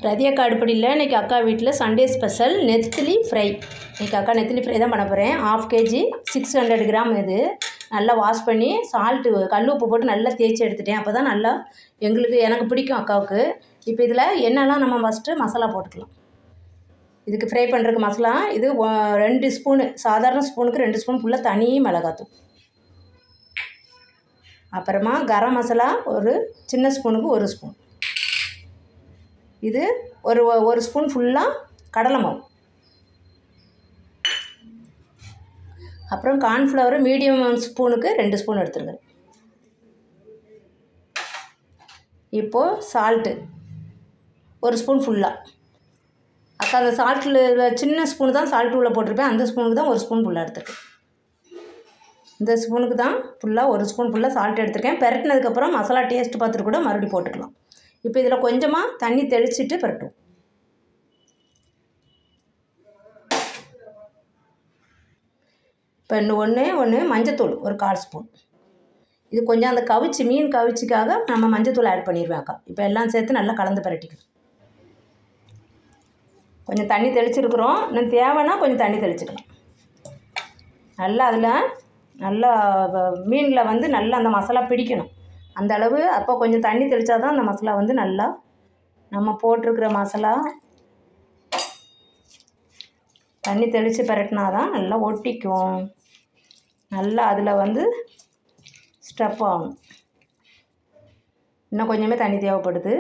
ரதியக்கா அடுப்படியில் இன்றைக்கி அக்கா வீட்டில் சண்டே ஸ்பெஷல் நெத்திலி ஃப்ரை. இன்றைக்கி அக்கா நெத்திலி ஃப்ரை தான் பண்ண போகிறேன். 1/2 kg 600 கிராம். இது நல்லா வாஷ் பண்ணி சால்ட்டு கல் உப்பு போட்டு நல்லா தேய்ச்சி எடுத்துட்டேன். அப்போ தான் நல்லா எனக்கு பிடிக்கும் அக்காவுக்கு. இப்போ இதில் என்னெல்லாம் நம்ம ஃபஸ்ட்டு மசாலா போட்டுக்கலாம். இதுக்கு ஃப்ரை பண்ணுறதுக்கு மசாலா இது 2 ஸ்பூனு, சாதாரண ஸ்பூனுக்கு 2 ஸ்பூன் ஃபுல்லாக தனி மிளகாத்தூள். அப்புறமா கரம் மசாலா ஒரு சின்ன ஸ்பூனுக்கு 1 ஸ்பூன். இது ஒரு ஸ்பூன் ஃபுல்லாக கடலை மாவு. அப்புறம் கார்ன்ஃப்ளவர் மீடியம் ஸ்பூனுக்கு 2 ஸ்பூன் எடுத்துருங்க. இப்போது சால்ட்டு 1 ஸ்பூன் ஃபுல்லாக. அக்கா அந்த சால்ட்டில் சின்ன ஸ்பூனு தான் சால்ட்டு உள்ளே போட்டிருப்பேன். அந்த ஸ்பூனுக்கு தான் 1 ஸ்பூன் ஃபுல்லாக எடுத்துருக்கேன். இந்த ஸ்பூனுக்கு தான் ஃபுல்லாக 1 ஸ்பூன் ஃபுல்லாக சால்ட் எடுத்துருக்கேன். பெரட்டினதுக்கப்புறம் மசாலா டேஸ்ட் பார்த்துட்டு கூட மறுபடியும் போட்டுக்கலாம். இப்போ இதில் கொஞ்சமாக தண்ணி தெளிச்சிட்டு பெரட்டும். இப்போ ஒன்று மஞ்சத்தூள் ஒரு 1/4 ஸ்பூன். இது கொஞ்சம் அந்த மீன் கவிச்சிக்காக நம்ம மஞ்சத்தூள் ஆட் பண்ணிடுவேன் அக்கா. இப்போ எல்லாம் சேர்த்து நல்லா கலந்து பெரட்டிக்கணும். கொஞ்சம் தண்ணி தெளிச்சிருக்கிறோம். இன்னும் தேவைன்னா கொஞ்சம் தண்ணி தெளிச்சிக்கலாம். நல்லா அதில் நல்லா மீனில் வந்து நல்லா அந்த மசாலா பிடிக்கணும். அந்த அளவு அப்போ கொஞ்சம் தண்ணி தெளித்தா தான் அந்த மசாலா வந்து நல்லா நம்ம போட்டிருக்கிற மசாலா தண்ணி தெளித்து பெரட்டினா தான் நல்லா ஒட்டிக்கும். நல்லா அதில் வந்து ஸ்டஃப் ஆகும். இன்னும் கொஞ்சமே தண்ணி தேவைப்படுது.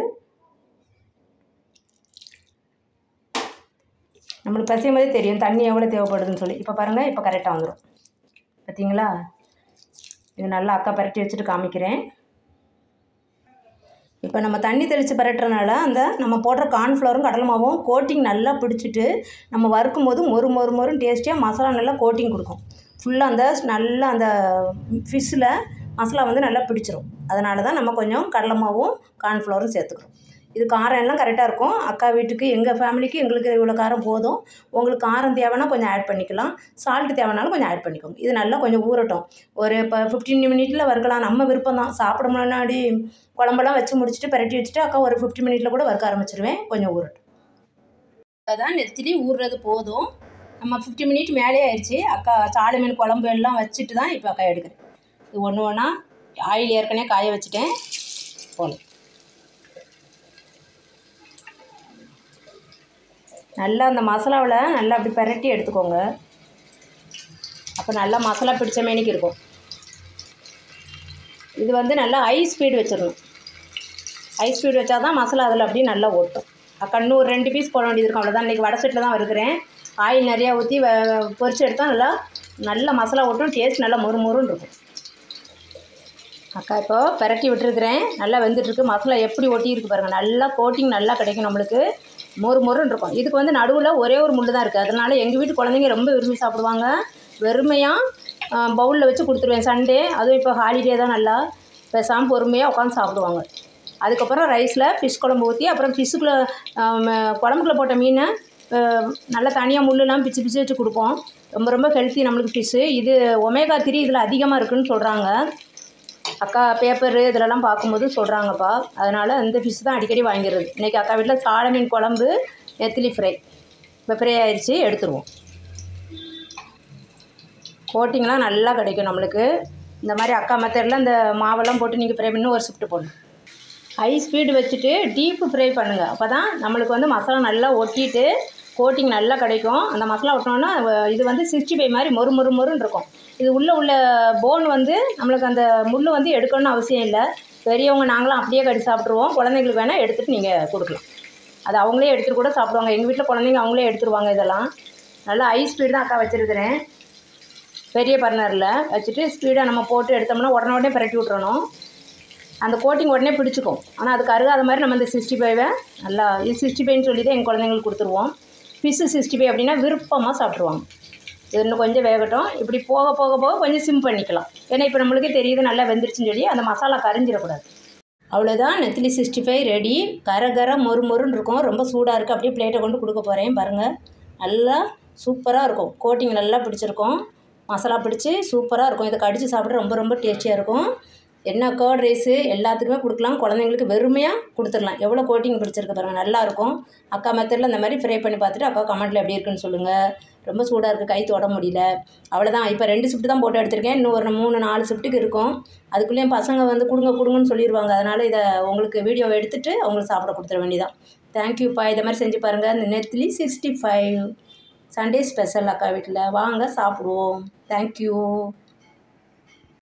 நம்மளுக்கு பசியும் போதே தெரியும் தண்ணி எவ்வளோ தேவைப்படுதுன்னு சொல்லி. இப்போ பாருங்கள், இப்போ கரெக்டாக வந்துடும். பார்த்தீங்களா? இது நல்லா அக்கா பரட்டி வச்சுட்டு காமிக்கிறேன். இப்போ நம்ம தண்ணி தெளித்து பரட்டுறதுனால அந்த நம்ம போடுற கார்ன்ஃப்ளவரும் கடலை மாவும் கோட்டிங் நல்லா பிடிச்சிட்டு நம்ம வறுக்கும் போது மொறுன்னு டேஸ்டியாக மசாலா நல்லா கோட்டிங் கொடுக்கும். ஃபுல்லாக நல்லா அந்த ஃபிஷ்ஷில் மசாலா வந்து நல்லா பிடிச்சிரும். அதனால தான் நம்ம கொஞ்சம் கடலை மாவும் கார்ன்ஃப்ளவரும் சேர்த்துக்கிறோம். இது காரம் எல்லாம் கரெக்டாக இருக்கும். அக்கா வீட்டுக்கு எங்கள் ஃபேமிலிக்கு எங்களுக்கு இவ்வளோ காரம் போதும். உங்களுக்கு காரம் தேவைன்னா கொஞ்சம் ஆட் பண்ணிக்கலாம். சால்ட்டு தேவைனாலும் கொஞ்சம் ஆட் பண்ணிக்கோங்க. இது நல்லா கொஞ்சம் ஊறட்டும். இப்போ 15 மினிட்டில் வறுக்கலாம். நம்ம விருப்பம் தான். சாப்பிட முன்னாடி குழம்பெல்லாம் வச்சு முடிச்சுட்டு பெரட்டி வச்சுட்டு அக்கா ஒரு 15 மினிட்டில் கூட வறுக்க ஆரம்பிச்சிருவேன். கொஞ்சம் ஊறட்டும். அதான் நெத்திலி ஊறுறது போதும். நம்ம 15 மினிட் மேலே ஆயிடுச்சு. அக்கா சாலை மீன் குழம்பு எல்லாம் வச்சுட்டு தான் இப்போ அக்கா எடுக்கிறேன். இது ஒன்றா ஆயில் ஏற்கனவே காய வச்சுட்டேன். போகலாம். நல்லா அந்த மசாலாவில் நல்லா அப்படி பெரட்டி எடுத்துக்கோங்க. அப்போ நல்லா மசாலா பிடிச்ச மேனிக்கு இருக்கும். இது வந்து நல்லா ஹை ஸ்பீடு வச்சிடணும். ஹை ஸ்பீடு வச்சா தான் மசாலா அதில் அப்படியே நல்லா ஓட்டும். அக்கா இன்னும் ஒரு 2 பீஸ் போட வேண்டியது இருக்கும். அவ்வளோதான். இன்றைக்கி வடை செட்டில் தான் வறுக்கிறேன். ஆயில் நிறையா ஊற்றி பொரிச்சு எடுத்தால் நல்லா மசாலா ஓட்டும். டேஸ்ட் நல்லா மொறுன்னு இருக்கும். அக்கா இப்போ பெரட்டி விட்டுருக்குறேன். நல்லா வெந்துட்டுருக்கு. மசாலா எப்படி ஒட்டியிருக்கு பாருங்கள். நல்லா கோட்டிங் நல்லா கிடைக்கும். நம்மளுக்கு மொறுன்னு இருக்கும். இதுக்கு வந்து நடுவில் ஒரே ஒரு முள் தான் இருக்குது. அதனால் எங்கள் வீட்டு குழந்தைங்க ரொம்ப விரும்பி சாப்பிடுவாங்க. வெறுமையாக பவுலில் வச்சு கொடுத்துருவேன் சண்டே. அதுவும் இப்போ ஹாலிடே தான். நல்லா பேசாமல் பொறுமையாக உட்காந்து சாப்பிடுவாங்க. அதுக்கப்புறம் ரைஸில் ஃபிஷ் குழம்பு ஊற்றி அப்புறம் ஃபிஷ்ஷுக்குள்ளே குழம்புக்குள்ளே போட்ட மீனை நல்லா தனியாக முள்ளெல்லாம் பிச்சு வச்சு கொடுப்போம். ரொம்ப ஹெல்த்தி நம்மளுக்கு ஃபிஷ்ஷு. இது ஒமேகா 3 இதில் அதிகமாக இருக்குதுன்னு சொல்கிறாங்க. அக்கா பேப்பரு இதிலலாம் பார்க்கும்போது சொல்கிறாங்கப்பா. அதனால் இந்த ஃபிஷ் தான் அடிக்கடி வாங்கிடுறது. இன்றைக்கி அக்கா வீட்டில் சாலை மீன் குழம்பு நெத்திலி ஃப்ரை. இப்போ ஃப்ரை ஆயிடுச்சு, எடுத்துருவோம். கோட்டிங்லாம் நல்லா கிடைக்கும் நம்மளுக்கு. இந்த மாதிரி அக்கா மெத்தடில் இந்த மாவெல்லாம் போட்டு நீங்கள் ஃப்ரை பண்ணி ஒரு ஷிஃப்ட்டு போடணும். ஹை ஸ்பீடு வச்சுட்டு டீப்பு ஃப்ரை பண்ணுங்கள். அப்போ தான் நம்மளுக்கு வந்து மசாலா நல்லா ஒட்டிட்டு கோட்டிங் நல்லா கிடைக்கும். அந்த மசாலா ஒட்டினோன்னா இது வந்து 65 மாதிரி மொறுன்னு இருக்கும். இது உள்ள போன் வந்து நம்மளுக்கு அந்த முள் வந்து எடுக்கணும்னு அவசியம் இல்லை. பெரியவங்க நாங்களாம் அப்படியே கடி சாப்பிட்ருவோம். குழந்தைங்களுக்கு வேணால் எடுத்துகிட்டு நீங்கள் கொடுக்கலாம். அது அவங்களே எடுத்துகிட்டு கூட சாப்பிடுவாங்க. எங்கள் வீட்டில் குழந்தைங்க அவங்களே எடுத்துருவாங்க. இதெல்லாம் நல்லா ஹை ஸ்பீடு தான் அக்கா வச்சுருக்கிறேன். பெரிய பர்னரில் வச்சுட்டு ஸ்பீடாக நம்ம போட்டு எடுத்தோம்னா உடனே பரட்டி விட்றணும். அந்த கோட்டிங் உடனே பிடிச்சிக்கும். ஆனால் அதுக்கு அருகாத மாதிரி நம்ம இந்த 65 நல்லா இது 65ன்னு சொல்லி தான் எங்கள் குழந்தைங்களுக்கு கொடுத்துருவோம். ஃபிஷ்ஷு 65 அப்படின்னா விருப்பமாக சாப்பிட்ருவாங்க. இது இன்னும் கொஞ்சம் வேகட்டும். இப்படி போக கொஞ்சம் சிம் பண்ணிக்கலாம். ஏன்னா இப்போ நம்மளுக்கே தெரியுது நல்லா வெந்துருச்சுன்னு சொல்லி அந்த மசாலா கரைஞ்சிடக்கூடாது. அவ்வளோதான். நெத்திலி 65 ரெடி. கர மொறுன்னு இருக்கும். ரொம்ப சூடாக இருக்குது. அப்படியே பிளேட்டை கொண்டு கொடுக்க போகிறேன். பாருங்கள், நல்லா சூப்பராக இருக்கும். கோட்டிங் நல்லா பிடிச்சிருக்கும். மசாலா பிடிச்சி சூப்பராக இருக்கும். இதை கடித்து சாப்பிட ரொம்ப டேஸ்டியாக இருக்கும். என்ன கர்ட் ரைஸு எல்லாத்துக்குமே கொடுக்கலாம். குழந்தைங்களுக்கு வெறுமையாக கொடுத்துடலாம். எவ்வளோ கோட்டிங் பிடிச்சிருக்கு பாருங்கள், நல்லாயிருக்கும். அக்கா மெத்தடில் இந்த மாதிரி ஃப்ரை பண்ணி பார்த்துட்டு அக்கா கமெண்ட்டில் எப்படி இருக்குன்னு சொல்லுங்கள். ரொம்ப சூடாக இருக்குது, கை தொட முடியல. அவ்வளோதான். இப்போ 2 ஷிஃப்ட்டு தான் போட்டு எடுத்திருக்கேன். இன்னும் ஒரு 3-4 ஷிஃப்ட்டுக்கு இருக்கும். அதுக்குள்ளேயும் பசங்க வந்து கொடுங்கன்னு சொல்லிடுவாங்க. அதனால் இதை உங்களுக்கு வீடியோவை எடுத்துகிட்டு அவங்களுக்கு சாப்பிட கொடுத்துட வேண்டியதான். தேங்க்யூப்பா. இதை மாதிரி செஞ்சு பாருங்கள். இந்த நெத்திலி 65 சண்டே ஸ்பெஷல் அக்கா வீட்டில். வாங்க சாப்பிடுவோம். தேங்க்யூ.